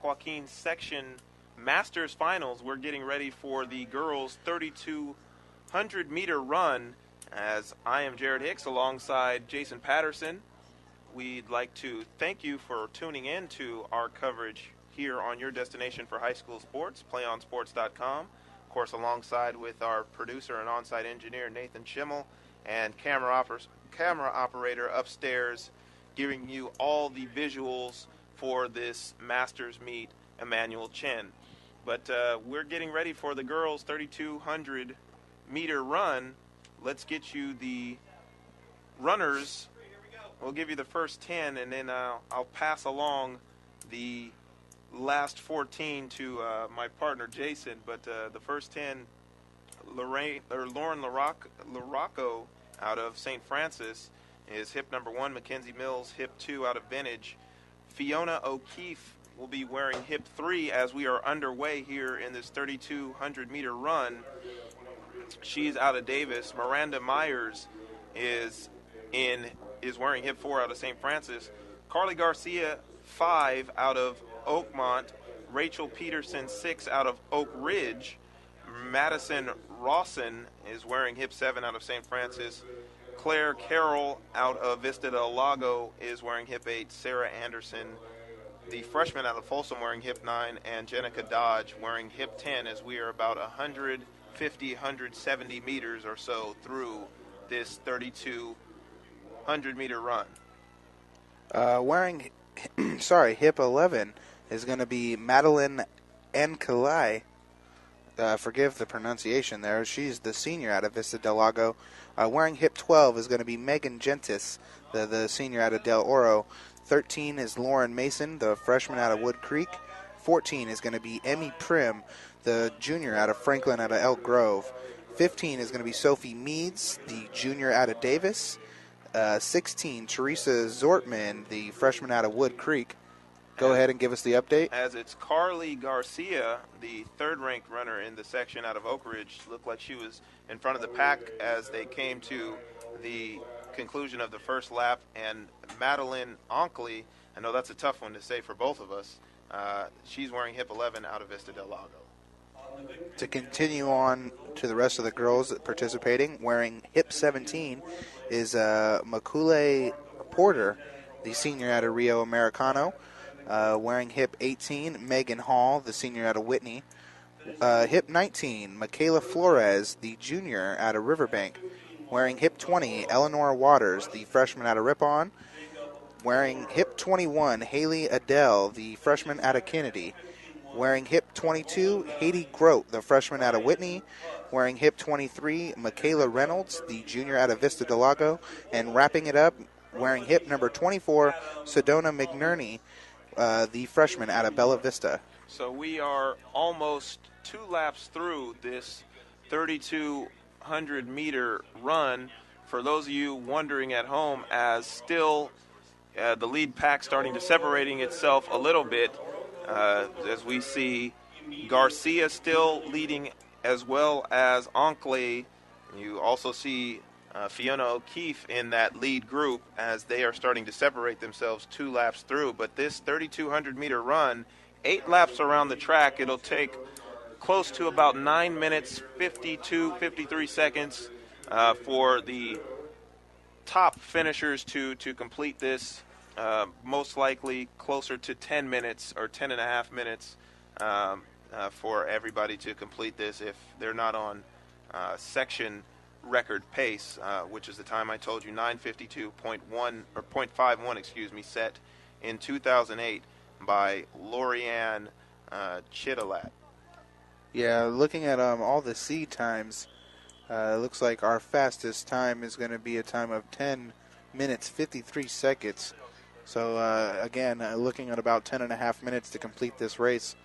Joaquin section Masters finals. We're getting ready for the girls 3,200-meter run, as I am Jared Hicks alongside Jason Patterson. We'd like to thank you for tuning in to our coverage here on your destination for high school sports, playonsports.com. Of course, alongside with our producer and on-site engineer, Nathan Schimmel, and camera operator upstairs, giving you all the visuals for this Masters meet, Emmanuel Chen. But we're getting ready for the girls' 3,200-meter run. Let's get you the runners. We'll give you the first 10, and then I'll pass along the last 14 to my partner, Jason. But the first 10, Lauren Larocco out of St. Francis is hip number 1. Mackenzie Mills, hip 2 out of Vintage. Fiona O'Keefe will be wearing hip 3 as we are underway here in this 3,200-meter run. She's out of Davis. Miranda Myers is wearing hip 4 out of St. Francis. Carly Garcia, 5 out of Oakmont. Rachel Peterson, 6 out of Oak Ridge. Madison Rawson is wearing hip 7 out of St. Francis. Claire Carroll out of Vista del Lago is wearing hip 8. Sarah Anderson, the freshman out of Folsom, wearing hip 9. And Jenica Dodge wearing hip 10, as we are about 150, 170 meters or so through this 3,200-meter run. Wearing hip 11 is going to be Madeline Ankalai. Forgive the pronunciation there. She's the senior out of Vista del Lago. Wearing hip 12 is going to be Megan Gentis, the senior out of Del Oro. 13 is Lauren Mason, the freshman out of Wood Creek. 14 is going to be Emmy Prim, the junior out of Franklin out of Elk Grove. 15 is going to be Sophie Meads, the junior out of Davis. 16, Teresa Zortman, the freshman out of Wood Creek. Go ahead and give us the update. As it's Carly Garcia, the third-ranked runner in the section out of Oak Ridge. Looked like she was in front of the pack as they came to the conclusion of the first lap. And Madeline Onkley, I know that's a tough one to say for both of us, she's wearing hip 11 out of Vista del Lago. To continue on to the rest of the girls participating, wearing hip 17 is Makule Porter, the senior out of Rio Americano. Wearing hip 18, Megan Hall, the senior out of Whitney. Hip 19, Michaela Flores, the junior out of Riverbank. Wearing hip 20, Eleanor Waters, the freshman out of Ripon. Wearing hip 21, Haley Adele, the freshman out of Kennedy. Wearing hip 22, Haiti Grote, the freshman out of Whitney. Wearing hip 23, Michaela Reynolds, the junior out of Vista del Lago. And wrapping it up, wearing hip number 24, Sedona McNerney, the freshman out of Bella Vista. So we are almost 2 laps through this 3,200-meter run. For those of you wondering at home, as still the lead pack starting to separating itself a little bit, as we see Garcia still leading, as well as Onkley. You also see Fiona O'Keefe in that lead group as they are starting to separate themselves 2 laps through. But this 3,200-meter run, 8 laps around the track, it'll take close to about 9 minutes, 52, 53 seconds for the top finishers to complete this. Most likely closer to 10 minutes or 10 and a half minutes for everybody to complete this if they're not on section record pace, which is the time I told you, 9:52.1 or 0.51, set in 2008 by Lorianne Chitalat. Yeah, looking at all the seed times, it looks like our fastest time is going to be a time of 10 minutes 53 seconds. So again, looking at about 10 and a half minutes to complete this race.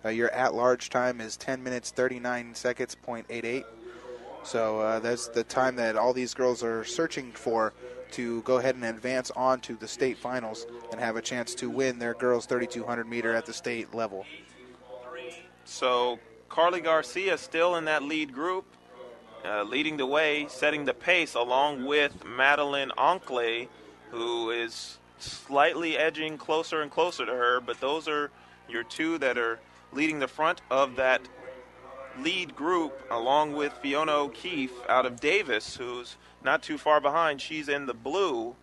Your at-large time is 10 minutes 39 seconds, 0.88. So that's the time that all these girls are searching for to go ahead and advance on to the state finals and have a chance to win their girls 3,200 meter at the state level. So Carly Garcia still in that lead group, leading the way, setting the pace, along with Madeline Onkley, who is slightly edging closer and closer to her. But those are your two that are leading the front of that lead group, along with Fiona O'Keefe out of Davis, who's not too far behind. She's in the blue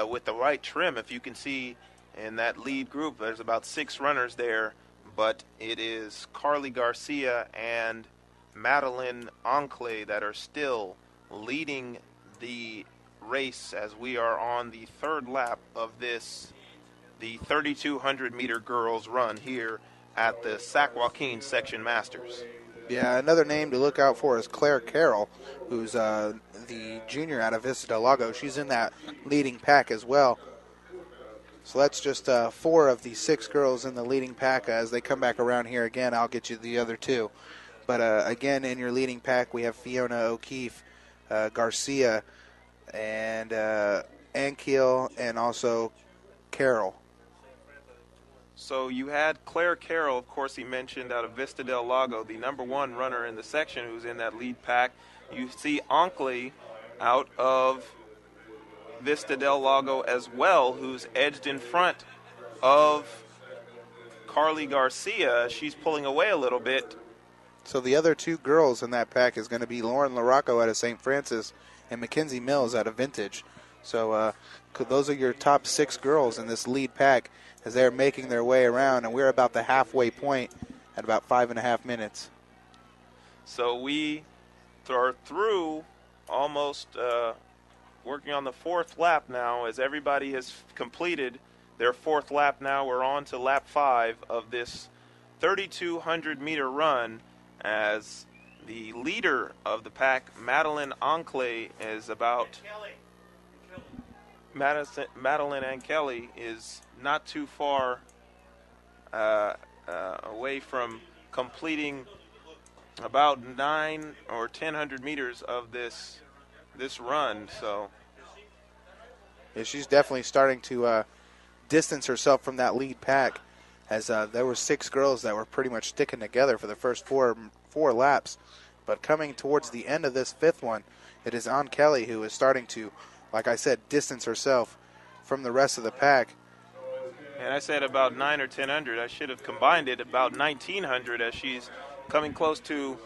with the white trim. If you can see in that lead group, there's about 6 runners there, but it is Carly Garcia and Madeline Anclay that are still leading the race as we are on the 3rd lap of this, the 3,200 meter girls run here at the Joaquin Section Masters. Yeah, another name to look out for is Claire Carroll, who's the junior out of Vista Del Lago. She's in that leading pack as well. So that's just 4 of the 6 girls in the leading pack. As they come back around here again, I'll get you the other 2. But again, in your leading pack, we have Fiona O'Keefe, Garcia, and Ankiel, and also Carroll. So you had Claire Carroll, of course, he mentioned, out of Vista Del Lago, the number 1 runner in the section who's in that lead pack. You see Anclay out of Vista Del Lago as well, who's edged in front of Carly Garcia. She's pulling away a little bit. So the other 2 girls in that pack is going to be Lauren LaRocco out of St. Francis and Mackenzie Mills out of Vintage. So those are your top 6 girls in this lead pack as they're making their way around, and we're about the halfway point at about 5.5 minutes. So we are through almost working on the 4th lap now, as everybody has completed their 4th lap now. We're on to lap 5 of this 3,200 meter run, as the leader of the pack, Madeline Anclay, is about Madeline Anclay is not too far away from completing about 9 or 1000 meters of this run. So yeah, she's definitely starting to distance herself from that lead pack, as there were 6 girls that were pretty much sticking together for the first four laps. But coming towards the end of this 5th one, it is Ann Kelly who is starting to, like I said, distance herself from the rest of the pack. And I said about 9 or 1000. I should have combined it, about 1900, as she's coming close to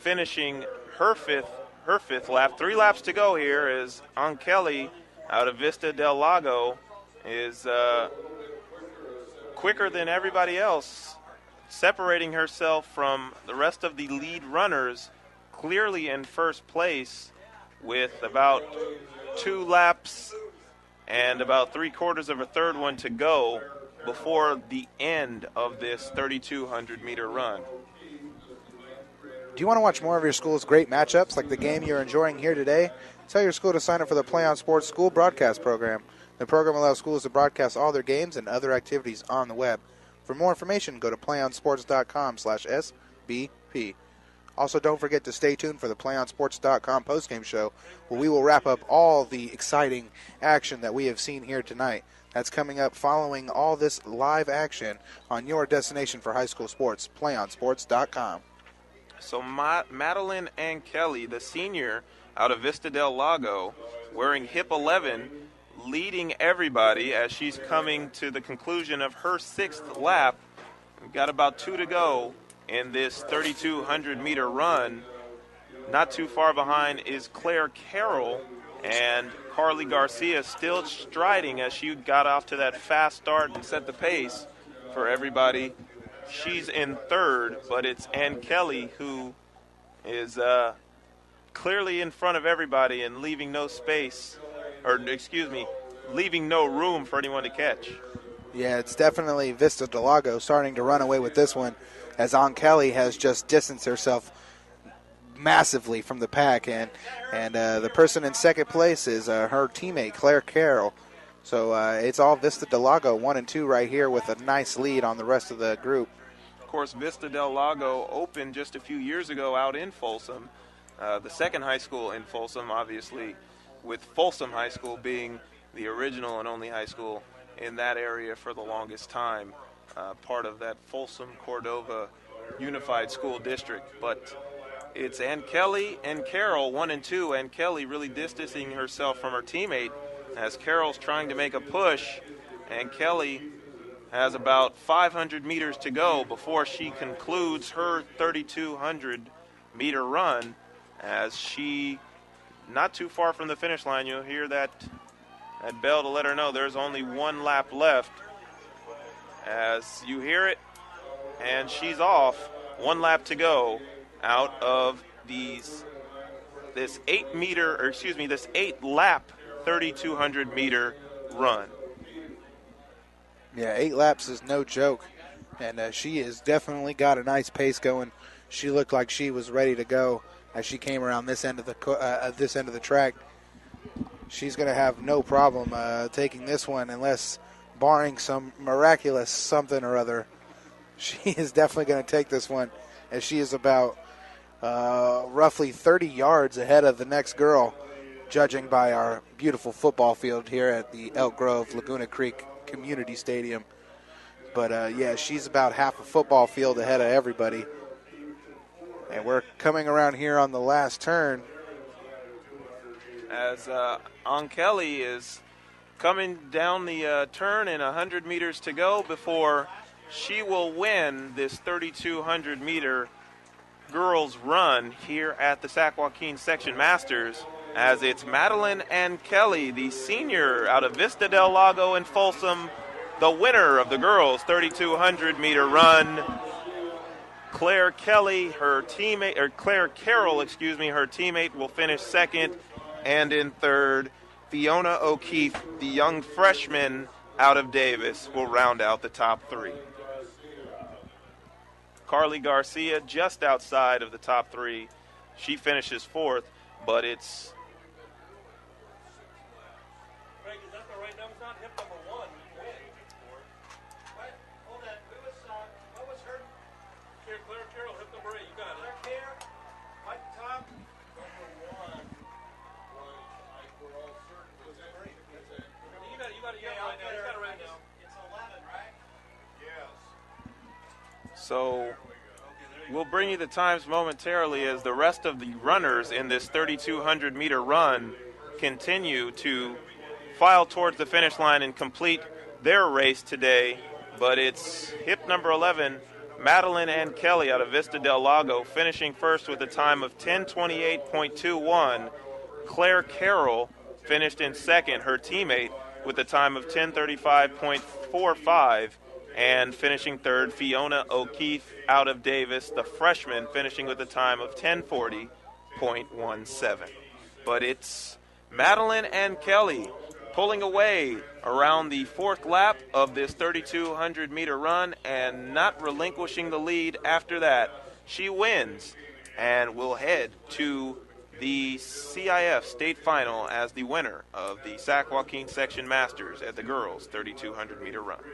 finishing her fifth lap. 3 laps to go here as Ann Kelly out of Vista Del Lago is quicker than everybody else, separating herself from the rest of the lead runners, clearly in first place with about 2 laps and about 3/4 of a third one to go before the end of this 3,200 meter run. Do you want to watch more of your school's great matchups like the game you're enjoying here today? Tell your school to sign up for the Play On Sports School Broadcast Program. The program allows schools to broadcast all their games and other activities on the web. For more information, go to playonsports.com/SBP. Also, don't forget to stay tuned for the PlayOnSports.com postgame show, where we will wrap up all the exciting action that we have seen here tonight. That's coming up following all this live action on your destination for high school sports, PlayOnSports.com. So Madeline Ann Kelly, the senior out of Vista Del Lago, wearing hip 11, leading everybody as she's coming to the conclusion of her 6th lap. We've got about 2 to go in this 3,200 meter run. Not too far behind is Claire Carroll, and Carly Garcia still striding as she got off to that fast start and set the pace for everybody. She's in 3rd, but it's Ann Kelly who is clearly in front of everybody and leaving no space, leaving no room for anyone to catch. Yeah, it's definitely Vista Del Lago starting to run away with this one, as Ann Kelly has just distanced herself massively from the pack, and the person in 2nd place is her teammate, Claire Carroll. So it's all Vista Del Lago 1 and 2 right here with a nice lead on the rest of the group. Of course, Vista Del Lago opened just a few years ago out in Folsom, the second high school in Folsom, obviously, with Folsom High School being the original and only high school in that area for the longest time, part of that Folsom-Cordova Unified School District. But it's Ann Kelly and Carroll 1 and 2. Ann Kelly really distancing herself from her teammate as Carroll's trying to make a push, and Kelly has about 500 meters to go before she concludes her 3,200-meter run, as she, not too far from the finish line. You'll hear that bell to let her know there's only one lap left. As you hear it, and she's off. 1 lap to go out of this 8-lap 3,200-meter run. Yeah, 8 laps is no joke, and she has definitely got a nice pace going. She looked like she was ready to go as she came around this end of the track. She's going to have no problem taking this one, unless barring some miraculous something or other. She is definitely going to take this one, as she is about roughly 30 yards ahead of the next girl, judging by our beautiful football field here at the Elk Grove Laguna Creek Community Stadium. But, yeah, she's about half a football field ahead of everybody. And we're coming around here on the last turn. As Kelly is coming down the turn and 100 meters to go before she will win this 3,200-meter girls run here at the Joaquin Section Masters, as it's Madeline and Kelly, the senior out of Vista del Lago and Folsom, the winner of the girls 3,200-meter run. Claire Carroll, her teammate, will finish second, and in third, Fiona O'Keefe, the young freshman out of Davis, will round out the top three. Carly Garcia just outside of the top three. She finishes fourth, but it's... Greg, is that the right number? It's not hip number 1. You win. What? Hold on. What was her? Claire Carroll, hip number 8. You got it. Claire Carroll, right top. Number 1 was, we're all certain, was it 3? That's it. You got it right now. You got it right now. It's 11, right? Yes. So we'll bring you the times momentarily as the rest of the runners in this 3,200-meter run continue to file towards the finish line and complete their race today. But it's hip number 11, Madeline and Kelly out of Vista del Lago, finishing first with a time of 10:28.21. Claire Carroll finished in second, her teammate, with a time of 10:35.45. And finishing third, Fiona O'Keefe out of Davis, the freshman, finishing with a time of 10:40.17. But it's Madeline and Kelly pulling away around the fourth lap of this 3,200-meter run and not relinquishing the lead after that. She wins and will head to the CIF state final as the winner of the Joaquin Section Masters at the girls' 3,200-meter run.